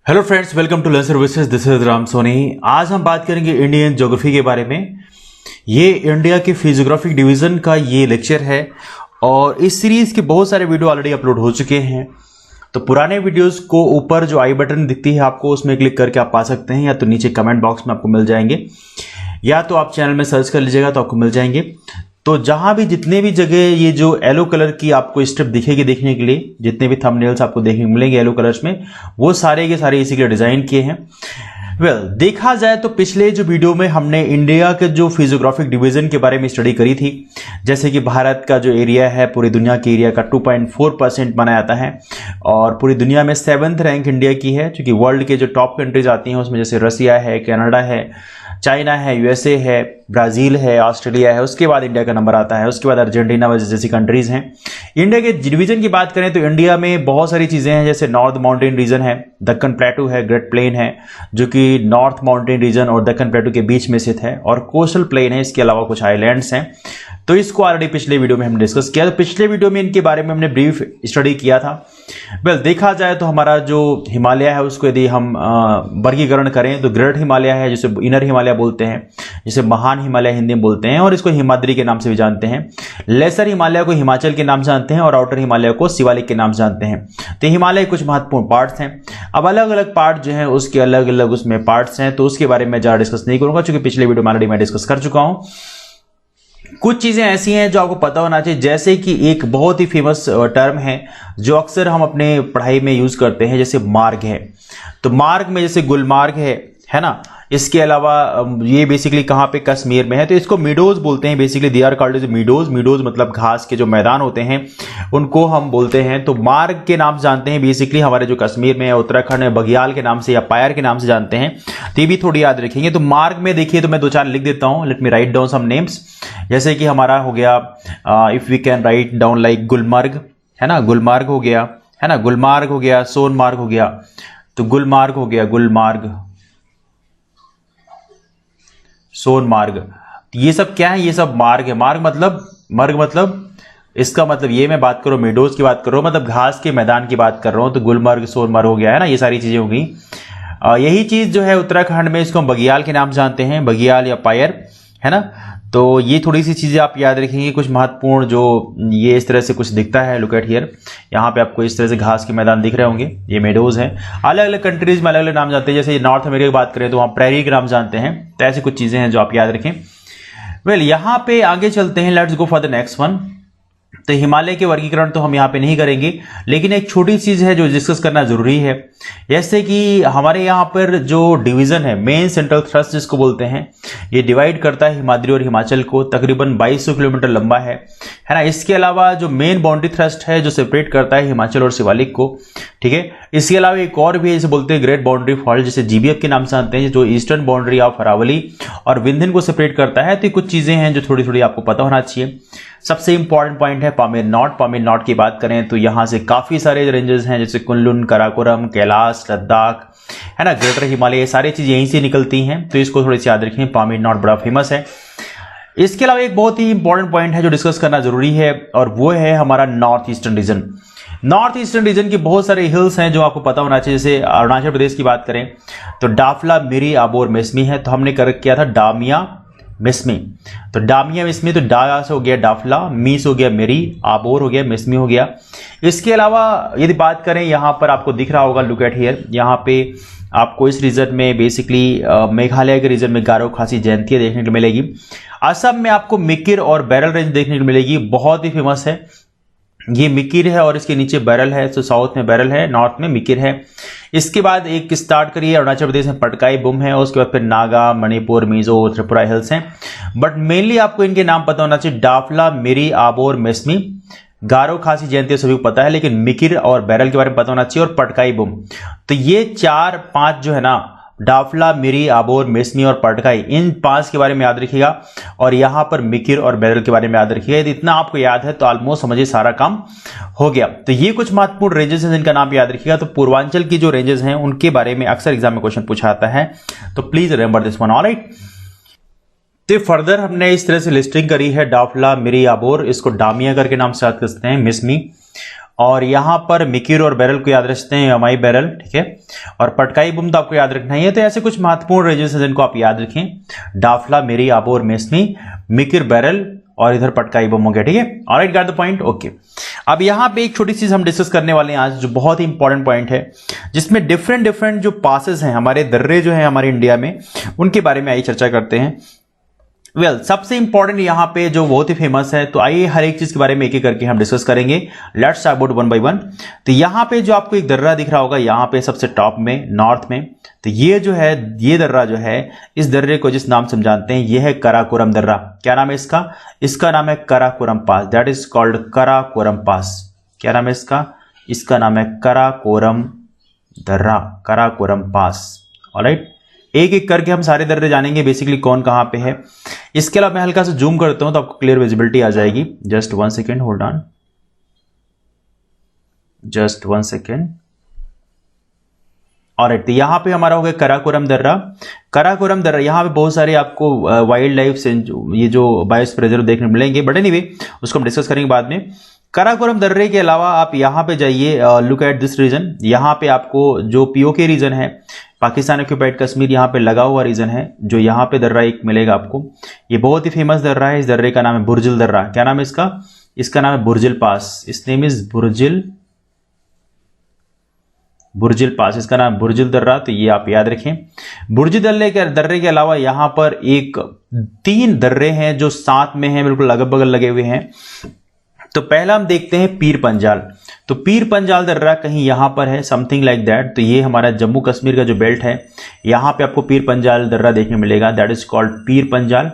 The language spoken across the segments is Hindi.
Hello friends, welcome to learn services. This is Ram Soni. आज हम बात करेंगे इंडियन ज्योग्राफी के बारे में। ये इंडिया के फिजियोग्राफिक डिवीजन का ये लेक्चर है और इस सीरीज के बहुत सारे वीडियो ऑलरेडी अपलोड हो चुके हैं। तो पुराने वीडियोस को ऊपर जो आई बटन दिखती है आपको, उसमें क्लिक करके आप पा सकते हैं, या तो नीचे कमेंट बॉक्स में आपको मिल जाएंगे, या तो आप चैनल में सर्च कर लीजिएगा तो आपको मिल जाएंगे। तो जहां भी जितने भी जगह ये जो येलो कलर की आपको स्ट्रिप दिखेगी देखने के लिए, जितने भी थंबनेल्स आपको देखने को मिलेंगे येलो कलर्स में, वो सारे के सारे इसी के लिए डिजाइन किए हैं। देखा जाए तो पिछले जो वीडियो में हमने इंडिया के जो फिजियोग्राफिक डिवीजन के बारे में स्टडी करी थी, जैसे कि भारत का जो एरिया है पूरी दुनिया के एरिया का 2.4% माना जाता है, और पूरी दुनिया में 7th रैंक इंडिया की है, क्योंकि वर्ल्ड के जो टॉप कंट्रीज आती हैं उसमें जैसे रसिया है, कनाडा है, चाइना है, यूएसए है, ब्राजील है, ऑस्ट्रेलिया है, उसके बाद इंडिया का नंबर आता है, उसके बाद अर्जेंटीना जैसी कंट्रीज हैं। इंडिया के डिवीजन की बात करें तो इंडिया में बहुत सारी चीजें हैं, जैसे नॉर्थ माउंटेन रीजन है, दक्कन प्लेटू है, ग्रेट प्लेन है जो कि नॉर्थ माउंटेन रीजन और दक्कन प्लेटू के बीच में स्थित है, और कोस्टल प्लेन है, इसके अलावा कुछ आइलैंड्स हैं। तो इसको ऑलरेडी पिछले वीडियो में हमने डिस्कस किया। तो पिछले वीडियो में इनके बारे में हमने ब्रीफ स्टडी किया था। देखा जाए तो हमारा जो हिमालय है उसको यदि हम वर्गीकरण करें तो ग्रेट हिमालय है, जिसे इनर हिमालय बोलते हैं, जिसे महान हिमालय हिंदी में बोलते हैं, और इसको हिमाद्री के नाम से भी जानते हैं। लेसर हिमालय को हिमाचल के नाम से जानते हैं, और आउटर हिमालय को शिवालिक के नाम से जानते हैं। तो हिमालय कुछ महत्वपूर्ण पार्ट्स हैं। अब अलग अलग पार्ट जो है उसके अलग अलग उसमें पार्ट्स हैं, तो उसके बारे में ज़्यादा डिस्कस नहीं करूंगा, क्योंकि पिछले वीडियो में ऑलरेडी मैं डिस्कस कर चुका हूं। कुछ चीजें ऐसी हैं जो आपको पता होना चाहिए, जैसे कि एक बहुत ही फेमस टर्म है जो अक्सर हम अपने पढ़ाई में यूज करते हैं, जैसे मार्ग है। तो मार्ग में जैसे गुलमार्ग है ना, इसके अलावा ये बेसिकली कहाँ पे, कश्मीर में है, तो इसको मीडोज बोलते हैं। Basically they are called as meadows. Meadows मतलब घास के जो मैदान होते हैं उनको हम बोलते हैं। तो मार्ग के नाम से जानते हैं बेसिकली हमारे जो कश्मीर में, उत्तराखंड में बघियाल के नाम से या पायर के नाम से जानते हैं। तो ये भी थोड़ी याद रखेंगे। तो मार्ग में देखिए, तो मैं दो चार लिख देता हूँ, let me write down some names. जैसे कि हमारा हो गया, if we can write down like Gulmarg, है ना, गुलमर्ग हो गया, है ना, गुलमार्ग हो गया, सोनमार्ग हो गया। तो गुलमार्ग हो गया, गुलमार्ग, सोनमार्ग, ये सब क्या है, ये सब मार्ग है। मार्ग मतलब इसका मतलब ये मैं बात करूं, मेडोज की बात कर रहा हूं, मतलब घास के मैदान की बात कर रहा हूं। तो गुलमर्ग, सोनमर्ग हो गया, है ना, ये सारी चीजें हो गई। यही चीज जो है उत्तराखंड में इसको हम बघियाल के नाम से जानते हैं, बघियाल या पायर, है ना। तो ये थोड़ी सी चीजें आप याद रखेंगे, कुछ महत्वपूर्ण, जो ये इस तरह से कुछ दिखता है, लुक एट हियर, यहाँ पे आपको इस तरह से घास के मैदान दिख रहे होंगे, ये मेडोज हैं। अलग अलग कंट्रीज में अलग अलग नाम जानते हैं, जैसे नॉर्थ अमेरिका की बात करें तो वहाँ प्रेरी के नाम जानते हैं। तो ऐसी कुछ चीजें हैं जो आप याद रखें। यहाँ पे आगे चलते हैं, let's go for the next one. तो हिमालय के वर्गीकरण तो हम यहाँ पे नहीं करेंगे, लेकिन एक छोटी चीज है जो डिस्कस करना जरूरी है, जैसे कि हमारे यहाँ पर जो डिवीजन है, मेन सेंट्रल थ्रस्ट जिसको बोलते हैं, ये डिवाइड करता है हिमाद्री और हिमाचल को, तकरीबन 2200 किलोमीटर लंबा है ना। इसके अलावा जो मेन बाउंड्री थ्रस्ट है जो सेपरेट करता है हिमाचल और शिवालिक को, ठीक है। इसके अलावा एक और भी है जिसे बोलते हैं ग्रेट बाउंड्री फॉल्ट, जिसे जीबीएफ के नाम से जानते हैं, जो ईस्टर्न बाउंड्री ऑफ अरावली और विंध्यन को सेपरेट करता है। तो कुछ चीजें हैं जो थोड़ी थोड़ी आपको पता होना चाहिए। सबसे इंपॉर्टेंट पॉइंट है पामीर नॉट। पामीर नॉट की बात करें तो यहाँ से काफी सारे रेंजेस हैं, जैसे कुनलुन, काराकोरम, कैलाश, लद्दाख, है ना, ग्रेटर हिमालय, सारी चीज यहीं से निकलती हैं। तो इसको थोड़ी सी याद रखें, पामीर नॉट बड़ा फेमस है। इसके अलावा एक बहुत ही इंपॉर्टेंट पॉइंट है जो डिस्कस करना जरूरी है, और वो है हमारा north eastern region. North eastern region की बहुत सारे हिल्स हैं जो आपको पता होना चाहिए। जैसे अरुणाचल प्रदेश की बात करें तो डाफला, मिरी, आबोर, मेस्मी है। तो हमने कर किया था डामिया, मिस्मी। तो डामिया, मिस्मी, तो डा से हो गया डाफला, मी से हो गया मेरी, आबोर हो गया, मिस्मी हो गया। इसके अलावा यदि बात करें, यहाँ पर आपको दिख रहा होगा, लुक एट हियर, यहाँ पे आपको इस रीजन में बेसिकली मेघालय के रीजन में गारो, खासी, जयंतिया देखने को मिलेगी। असम में आपको मिकिर और बैरल रेंज देखने को मिलेगी, बहुत ही फेमस है। ये मिकिर है और इसके नीचे बैरल है। तो साउथ में बैरल है, नॉर्थ में मिकिर है। इसके बाद एक स्टार्ट करिए, अरुणाचल प्रदेश में पटकाई बुम है, उसके बाद फिर नागा, मणिपुर, मिजो, त्रिपुरा हिल्स हैं। बट मेनली आपको इनके नाम पता होना चाहिए, डाफला, मिरी, आबोर, मेस्मी, गारो, खासी, जयंतिया सभी को पता है, लेकिन मिकिर और बैरल के बारे में पता होना चाहिए, और पटकाई बुम। तो ये 4-5 जो है ना, डाफला, मिरी, आबोर, मेस्मी और पटकाई, इन 5 के बारे में याद रखिएगा, और यहां पर मिकिर और बैरल के बारे में याद रखिएगा। यदि इतना आपको याद है तो ऑलमोस्ट समझिए सारा काम हो गया। तो ये कुछ महत्वपूर्ण रेंजेस हैं जिनका नाम याद रखिएगा। तो पूर्वांचल की जो रेंजेस हैं उनके बारे में अक्सर एग्जाम में क्वेश्चन पूछा आता है, तो please remember this one, alright. तो फर्दर हमने इस तरह से लिस्टिंग करी है, डाफला, मिरी, आबोर, इसको डामिया करके नाम से याद कर सकते हैं, मिस्मी, और यहां पर मिकिर और बैरल को याद रखते हैं, यमाई बैरल, ठीक है। और पटकाई बुम तो आपको याद रखना ही है। तो ऐसे कुछ महत्वपूर्ण रीजन है जिनको आप याद रखें, डाफला, मेरी, आबो और मेसनी, मिकिर, बैरल और इधर पटकाई बम हो गया, ठीक है। Alright, got the point, okay. अब यहां पे एक छोटी चीज हम डिस्कस करने वाले हैं आज, जो बहुत ही इंपॉर्टेंट पॉइंट है, जिसमें डिफरेंट जो पासेस हैं, हमारे दर्रे जो हैं हमारे इंडिया में, उनके बारे में आइए चर्चा करते हैं। सबसे इंपॉर्टेंट यहां पे जो बहुत ही फेमस है, तो आइए हर एक चीज के बारे में एक एक करके हम डिस्कस करेंगे। Let's talk about one by one. तो यहां पे जो आपको एक दर्रा दिख रहा होगा, यहां पे सबसे टॉप में नॉर्थ में, तो ये जो है, ये दर्रा जो है, इस दर्रे को जिस नाम से हम जानते हैं, ये है कराकोरम दर्रा। क्या नाम है इसका? इसका नाम है कराकोरम पास, दैट इज कॉल्ड कराकोरम पास। क्या नाम है इसका? इसका नाम है कराकोरम दर्रा, कराकोरम पास। ऑलराइट, एक एक करके हम सारे दर्रे जानेंगे बेसिकली कौन कहां पे है। इसके अलावा मैं हल्का सा जूम करता हूं तो आपको क्लियर विजिबिलिटी आ जाएगी। Just 1 second, hold on, just 1 second. Alright, तो यहां पे हमारा हो गया कराकोरम दर्रा। कराकोरम दर्रा, यहां पे बहुत सारे आपको वाइल्ड लाइफ से ये जो बायोस्फीयर रिजर्व देखने मिलेंगे, बट एनीवे उसको हम डिस्कस करेंगे बाद में। कराकोरम दर्रे के अलावा आप यहां पे जाइए, लुक एट दिस रीजन। यहां पे आपको जो पीओके रीजन है, पाकिस्तान ऑक्यूपाइड कश्मीर, यहां पे लगा हुआ रीजन है, जो यहां पे दर्रा एक मिलेगा आपको। ये बहुत ही फेमस दर्रा है। इस दर्रे का नाम है बुर्जिल दर्रा। क्या नाम है इसका? इसका नाम है बुर्जिल पास। इस नेम इज बुर्जिल पास, इसका नाम बुर्जिल दर्रा। तो ये आप याद रखें। बुर्जिल दर्रे के अलावा यहां पर एक 3 दर्रे हैं जो साथ में हैं, बिल्कुल अगल बगल लगे हुए हैं। तो पहला हम देखते हैं पीर पंजाल। तो पीर पंजाल दर्रा कहीं यहां पर है, समथिंग लाइक दैट। तो ये हमारा जम्मू कश्मीर का जो बेल्ट है, यहां पे आपको पीर पंजाल दर्रा देखने मिलेगा, that is called Pir Panjal.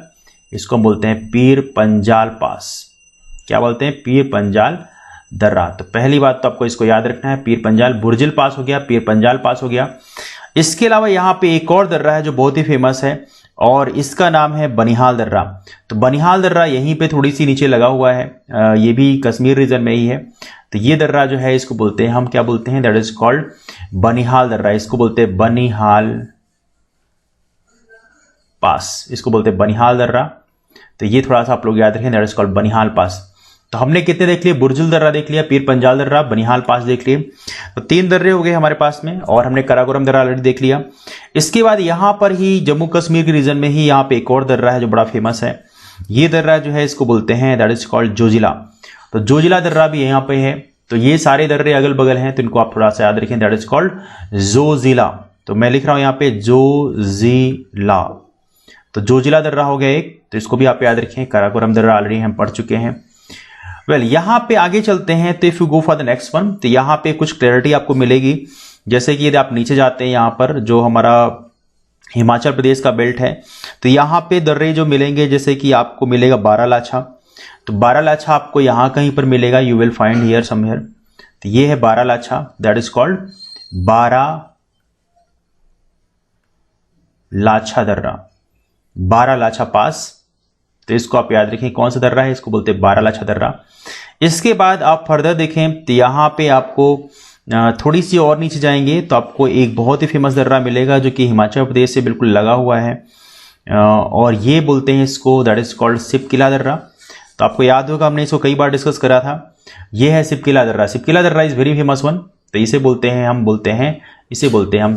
इसको हम बोलते हैं पीर पंजाल पास। क्या बोलते हैं? पीर पंजाल दर्रा। तो पहली बात तो आपको इसको याद रखना है, पीर पंजाल, बुर्जिल पास हो गया, पीर पंजाल पास हो गया। इसके अलावा यहां पे एक और दर्रा है जो बहुत ही फेमस है, और इसका नाम है बनिहाल दर्रा। तो बनिहाल दर्रा यहीं पे थोड़ी सी नीचे लगा हुआ है, ये भी कश्मीर रीजन में ही है। तो ये दर्रा जो है, इसको बोलते हैं हम, क्या बोलते हैं? दैट इज कॉल्ड बनिहाल दर्रा। इसको बोलते हैं बनिहाल पास, इसको बोलते हैं बनिहाल दर्रा। तो ये थोड़ा सा आप लोग याद रखें, दैट इज कॉल्ड बनिहाल पास। तो हमने कितने देख लिए? बुर्जिल दर्रा देख लिया, पीर पंजाल दर्रा, बनिहाल पास देख लिए। तो 3 दर्रे हो गए हमारे पास में, और हमने कराकोरम दर्रा ऑलरेडी देख लिया। इसके बाद यहां पर ही जम्मू कश्मीर के रीजन में ही यहां पे एक और दर्रा है जो बड़ा फेमस है। ये दर्रा जो है, इसको बोलते हैं, दैट इज कॉल्ड जोजिला। तो जोजिला दर्रा भी यहां पे है। तो ये सारे दर्रे अगल बगल हैं, तो इनको आप थोड़ा सा याद रखें, दैट इज कॉल्ड जोजिला। तो मैं लिख रहा हूं यहां पे जोजिला। तो जोजिला दर्रा हो गया एक, तो इसको भी आप याद रखें। कराकोरम दर्रा ऑलरेडी हम पढ़ चुके हैं। यहां पे आगे चलते हैं। तो if you go for the next one, तो यहां पे कुछ क्लैरिटी आपको मिलेगी। जैसे कि यदि आप नीचे जाते हैं, यहां पर जो हमारा हिमाचल प्रदेश का बेल्ट है, तो यहां पे दर्रे जो मिलेंगे, जैसे कि आपको मिलेगा बारालाछा। तो बारालाछा आपको यहां कहीं पर मिलेगा, you will find here somewhere. तो ये है बारालाछा, दैट इज कॉल्ड बारालाछा दर्रा, बारालाछा पास। तो इसको आप याद रखें, कौन सा दर्रा है? इसको बोलते हैं बारालाछा दर्रा। इसके बाद आप फर्दर देखें, तो यहां पे आपको थोड़ी सी और नीचे जाएंगे तो आपको एक बहुत ही फेमस दर्रा मिलेगा, जो कि हिमाचल प्रदेश से बिल्कुल लगा हुआ है, और ये बोलते हैं इसको, दैट इज कॉल्ड सिपकिला दर्रा। तो आपको याद होगा, हमने इसको कई बार डिस्कस करा था। ये है सिपकिला दर्रा। सिपकिला दर्रा इज वेरी फेमस वन। तो इसे बोलते हैं हम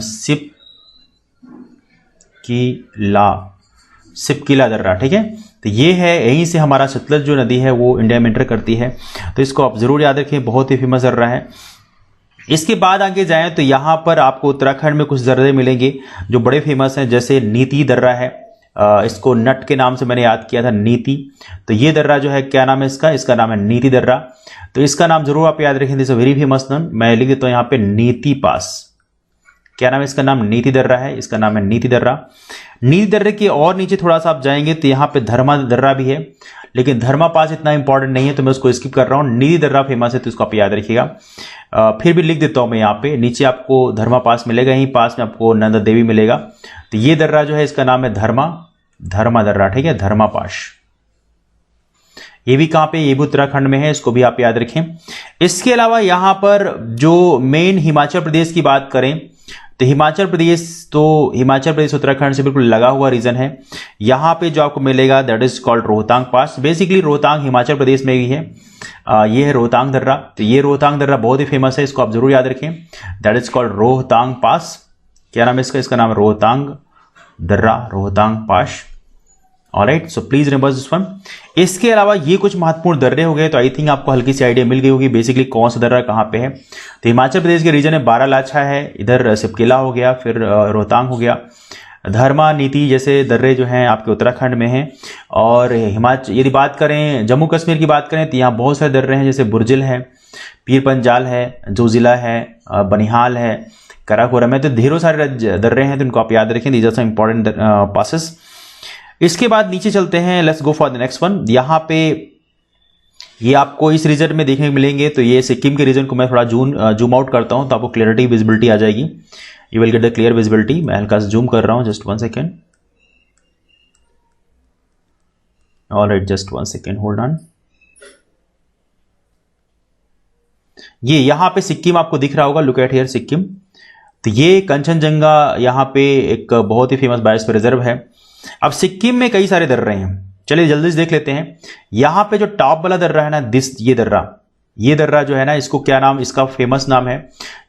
सिपकिला दर्रा, ठीक है। तो ये है, यहीं से हमारा सतलज जो नदी है वो इंडिया में एंटर करती है। तो इसको आप जरूर याद रखें, बहुत ही फेमस दर्रा है। इसके बाद आगे जाएं तो यहां पर आपको उत्तराखंड में कुछ दर्रे मिलेंगे जो बड़े फेमस हैं, जैसे नीति दर्रा है। इसको नट के नाम से मैंने याद किया था, नीति। तो ये दर्रा जो है, क्या नाम है इसका? इसका नाम है नीति दर्रा। तो इसका नाम जरूर आप याद रखें, दिस वेरी फेमस नाम। मैं लिख देता हूं यहां पे नीति पास। क्या नाम है इसका? नाम नीति दर्रा है, इसका नाम है नीति दर्रा। नीति दर्रे के और नीचे थोड़ा सा आप जाएंगे तो यहाँ पे धर्मा दर्रा भी है, लेकिन धर्मा पास इतना इंपॉर्टेंट नहीं है, तो मैं उसको स्किप कर रहा हूँ। नीति दर्रा फेमस है, तो इसको आप याद रखिएगा। फिर भी लिख देता हूं मैं यहाँ पे, नीचे आपको धर्मा पास मिलेगा, यहीं पास में आपको नंदा देवी मिलेगा। तो ये दर्रा जो है, इसका नाम है धर्मा दर्रा, ठीक है, धर्मा पास। ये भी कहां पे? ये भी उत्तराखंड में है, इसको भी आप याद रखें। इसके अलावा यहां पर जो मेन हिमाचल प्रदेश की बात करें तो हिमाचल प्रदेश उत्तराखंड से बिल्कुल लगा हुआ रीजन है। यहाँ पे जो आपको मिलेगा that is called Rohtang pass. Basically Rohtang Himachal Pradesh में ही है। ये है रोहतांग दर्रा। तो ये रोहतांग दर्रा बहुत ही फेमस है, इसको आप जरूर याद रखें। That is called Rohtang pass. क्या नाम है इसका नाम है रोहतांग दर्रा, Rohtang pass. Alright, so please remember this one. इसके अलावा ये कुछ महत्वपूर्ण दर्रे हो गए, तो आई थिंक आपको हल्की सी आइडिया मिल गई होगी बेसिकली कौन सा दर्रा कहाँ पे है। तो हिमाचल प्रदेश के रीजन में बारालाछा है, इधर सिपकिला हो गया, फिर रोहतांग हो गया, धर्मा नीति जैसे दर्रे जो हैं आपके उत्तराखंड में हैं। और यदि बात करें जम्मू कश्मीर की बात करें तो यहाँ बहुत सारे दर्रे हैं, जैसे बुरजिल है, पीर पंजाल है, जोजिला है, बनिहाल है, कराकोरम है। तो ढेरों सारे दर्रे हैं, तो इनको आप याद रखें। These are some important passes. इसके बाद नीचे चलते हैं, let's go for the next one. यहाँ पे ये आपको इस रीजन में देखने को मिलेंगे। तो ये सिक्किम के रीजन को मैं थोड़ा जूम आउट करता हूँ, तो आपको क्लियरिटी विजिबिलिटी आ जाएगी। You will get the clear visibility. मैं हल्का से जूम कर रहा हूँ, just 1 second. Alright, just 1 second, hold on. ये यहाँ पे सिक्किम आपको दिख रहा होगा, लुक एट हियर सिक्किम। तो ये कंचनजंगा यहाँ पे एक बहुत ही फेमस बायोस्फीयर रिजर्व है। अब सिक्किम में कई सारे दर्रे हैं, चलिए जल्दी से देख लेते हैं। यहां पे जो टॉप वाला दर्रा है ना, ये दर्रा जो है ना, इसको क्या नाम, इसका फेमस नाम है,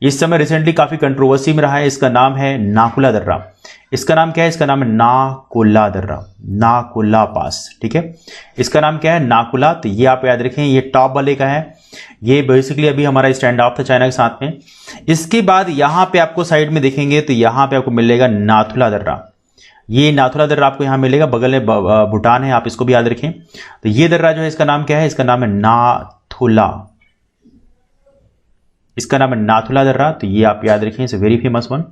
इस समय रिसेंटली काफी कंट्रोवर्सी में रहा है। इसका नाम है नाकुला दर्रा। इसका नाम क्या है? इसका नाम है नाकुला दर्रा, नाकुला पास। ठीक है, इसका नाम क्या है? नाकुला। तो ये आप याद रखें, ये टॉप वाले का है। ये बेसिकली अभी हमारा स्टैंड ऑफ था चाइना के साथ में। इसके बाद यहां पे आपको साइड में देखेंगे तो यहां पे आपको मिलेगा नाथुला दर्रा। ये नाथुला दर्रा आपको यहां मिलेगा, बगल में भूटान है, आप इसको भी याद रखें। तो ये दर्रा जो है इसका नाम क्या है? इसका नाम है नाथुला। इसका नाम है नाथुला दर्रा। तो ये आप याद रखें, it's very famous one.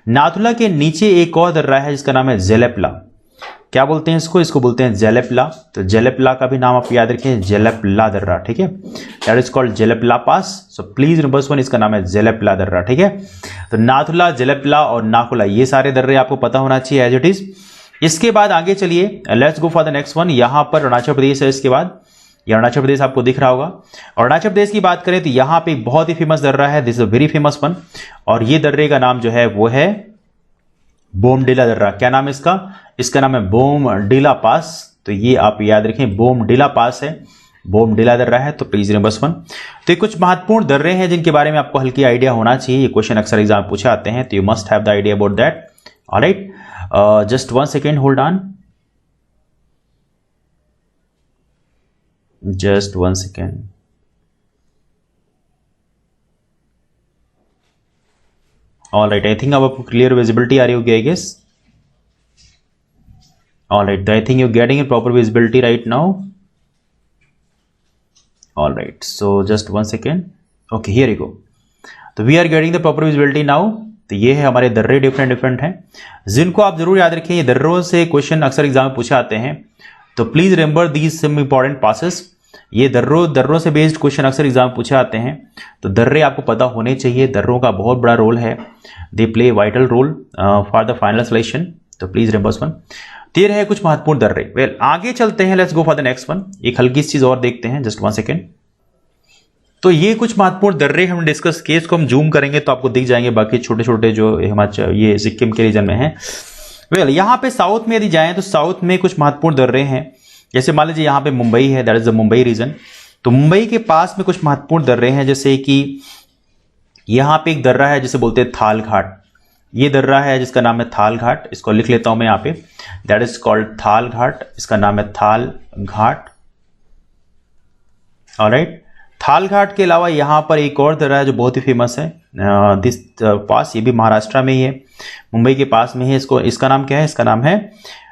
Nathula के नीचे एक और दर्रा है जिसका नाम है जेलेपला। क्या बोलते हैं इसको बोलते हैं जेलेपला। तो जेलेपला का भी नाम आप याद रखें, जेलेपला दर्रा। ठीक है, that is called Jelepla pass. So please remember one, इसका नाम है जेलेपला दर्रा। ठीक है, तो नाथुला, जेलेपला और नाकुला, ये सारे दर्रे आपको पता होना चाहिए एज इट इज। इसके बाद आगे चलिए, let's go for the next one. यहां पर अरुणाचल प्रदेश है। इसके बाद ये अरुणाचल प्रदेश आपको दिख रहा होगा। अरुणाचल प्रदेश की बात करें तो यहां पे बहुत ही फेमस दर्रा है, this is a very famous one. और ये दर्रे का नाम जो है वो है बोमडिला दर्रा। क्या नाम है इसका? इसका नाम है बोमडिला पास। तो ये आप याद रखें, बोमडिला पास है, बोमडिला दर्रा है। तो प्लीज रिमेंबर वन। तो ये कुछ महत्वपूर्ण दर्रे हैं जिनके बारे में आपको हल्की आइडिया होना चाहिए। ये क्वेश्चन अक्सर एग्जाम पूछे आते हैं, तो you must have the idea about that. Alright, just 1 second, hold on, just 1 second। Alright, I think अब आपको क्लियर विजिबिलिटी आ रही होगी, I guess. Alright, I think you getting a proper visibility right now. Alright, so just 1 second. Okay, here you go. तो we are getting the proper visibility now. तो ये है हमारे दर्रे, डिफरेंट हैं जिनको आप जरूर याद रखें। ये दर्रों से क्वेश्चन अक्सर एग्जाम में पूछे आते हैं, तो please remember these some important passes. ये दर्रों से बेस्ड क्वेश्चन अक्सर एग्जाम पूछे आते हैं, तो दर्रे आपको पता होने चाहिए। दर्रों का बहुत बड़ा रोल है, they play vital role for the final selection. तो प्लीज रिमेंबर वन। तो ये रहे कुछ महत्वपूर्ण दर्रे। वेल, आगे चलते हैं, let's go for the next one. एक हल्की चीज और देखते हैं, जस्ट 1 सेकेंड। तो ये कुछ महत्वपूर्ण दर्रे हम डिस्कस किए, इसको हम जूम करेंगे तो आपको दिख जाएंगे बाकी छोटे छोटे जो हिमाचल, ये सिक्किम के रीजन में है। वेल, यहाँ पे साउथ में यदि जाएं तो साउथ में कुछ महत्वपूर्ण दर्रे हैं। जैसे मान लीजिए यहाँ पे मुंबई है, that is the Mumbai region. तो मुंबई के पास में कुछ महत्वपूर्ण दर्रे हैं, जैसे कि यहाँ पे एक दर्रा है जिसे बोलते हैं थाल घाट। ये दर्रा है जिसका नाम है थाल घाट। इसको लिख लेता हूं मैं यहाँ पे, दैट इज कॉल्ड थाल घाट। इसका नाम है थाल घाट। ऑलराइट, थाल घाट के अलावा यहाँ पर एक और दर्रा है जो बहुत ही फेमस है, दिस पास। ये भी महाराष्ट्र में ही है, मुंबई के पास में है। इसका नाम क्या है? इसका नाम है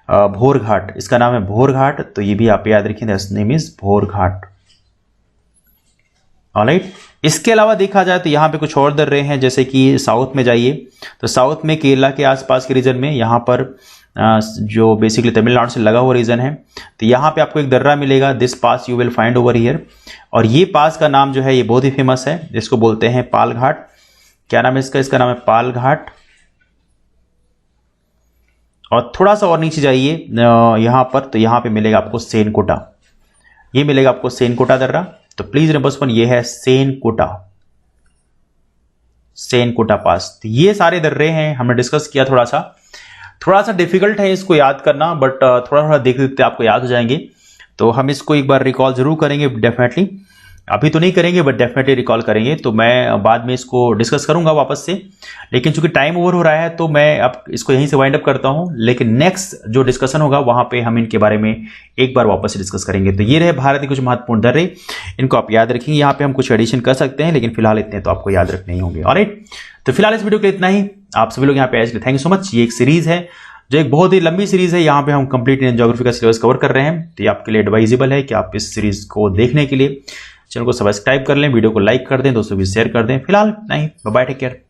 भोर घाट। इसका नाम है भोर घाट। तो ये भी आप याद रखें, दैट्स नेम इज भोर घाट। ऑलराइट, इसके अलावा देखा जाए तो यहाँ पे कुछ और दर्रे हैं, जैसे कि साउथ में जाइए तो साउथ में केरला के आसपास के रीजन में, यहाँ पर जो बेसिकली तमिलनाडु से लगा हुआ रीजन है, तो यहाँ पे आपको एक दर्रा मिलेगा, this pass you will find over here. और ये पास का नाम जो है ये बहुत ही फेमस है, जिसको बोलते हैं पाल घाट। क्या नाम है इसका? इसका नाम है पाल घाट। और थोड़ा सा और नीचे जाइए यहाँ पर, तो यहाँ पे मिलेगा आपको सेनकोटा। ये मिलेगा आपको सेनकोटा दर्रा। तो प्लीज रिमेंबर वन, ये है सेनकोटा। सेन कोटा पास। तो ये सारे दर्रे हैं, हमने डिस्कस किया। थोड़ा सा डिफिकल्ट है इसको याद करना, बट थोड़ा थोड़ा देखते देखते आपको याद हो जाएंगे। तो हम इसको एक बार रिकॉल जरूर करेंगे डेफिनेटली, अभी तो नहीं करेंगे बट डेफिनेटली रिकॉल करेंगे। तो मैं बाद में इसको डिस्कस करूंगा वापस से, लेकिन चूंकि टाइम ओवर हो रहा है तो मैं अब इसको यहीं से वाइंड अप करता हूं। लेकिन नेक्स्ट जो डिस्कशन होगा वहां पे हम इनके बारे में एक बार वापस से डिस्कस करेंगे। तो ये रहे भारत के कुछ महत्वपूर्ण दर्रे, इनको आप याद रखेंगे। यहाँ पे हम कुछ एडिशन कर सकते हैं, लेकिन फिलहाल इतने तो आपको याद रखने ही होंगे। ऑलराइट, तो फिलहाल इस वीडियो के लिए इतना ही। आप सभी लोग यहाँ पे आए इसलिए थैंक यू सो मच। ये एक सीरीज है जो एक बहुत ही लंबी सीरीज है, यहाँ पे हम कंप्लीट इंडियन ज्योग्राफी का सिलेबस कवर कर रहे हैं। तो ये आपके लिए एडवाइजेबल है कि आप इस सीरीज को देखने के लिए चैनल को सब्सक्राइब कर लें, वीडियो को लाइक कर दें, दोस्तों भी शेयर कर दें। फिलहाल नहीं, बाय, टेक केयर।